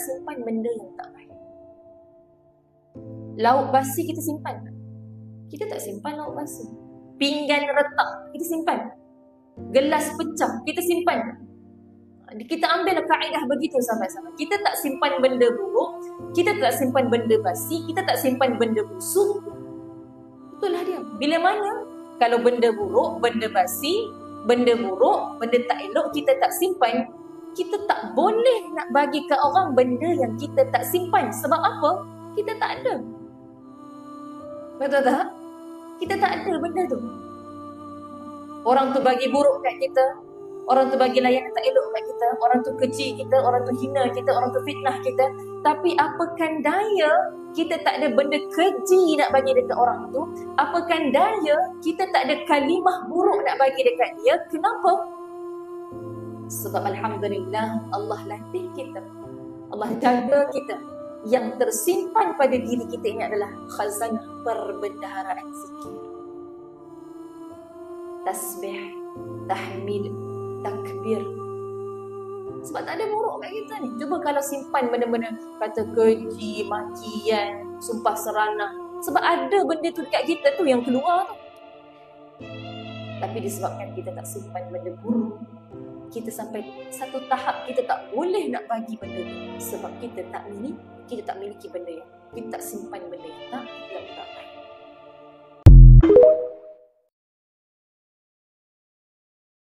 simpan benda yang tak baik. Lauk basi kita simpan tak? Kita tak simpan lauk basi. Pinggan retak kita simpan. Gelas pecah kita simpan tak? Kita ambil kaedah begitu sahabat-sahabat. Kita tak simpan benda buruk, kita tak simpan benda basi, kita tak simpan benda busuk. Itulah dia. Bila mana kalau benda buruk, benda basi, benda buruk, benda tak elok kita tak simpan, kita tak boleh nak bagi ke orang benda yang kita tak simpan. Sebab apa? Kita tak ada. Betul tak? Kita tak ada benda tu. Orang tu bagi buruk kat kita, orang tu bagi layanan tak elok kat kita, orang tu keji kita, orang tu hina kita, orang tu fitnah kita. Tapi apakan daya kita tak ada benda keji nak bagi dekat orang tu? Apakan daya kita tak ada kalimah buruk nak bagi dekat dia? Kenapa? Sebab alhamdulillah Allah latih kita, Allah jaga kita. Yang tersimpan pada diri kita ini adalah khazanah perbendaharaan zikir, tasbih, tahmid, takbir. Sebab tak ada buruk kat kita ni. Cuba kalau simpan benda-benda kata keji, makian, sumpah seranah. Sebab ada benda tu dekat kita tu yang keluar tu. Tapi disebabkan kita tak simpan benda buruk, kita sampai satu tahap kita tak boleh nak bagi benda tu. Sebab kita tak miliki benda yang, kita tak simpan benda yang tak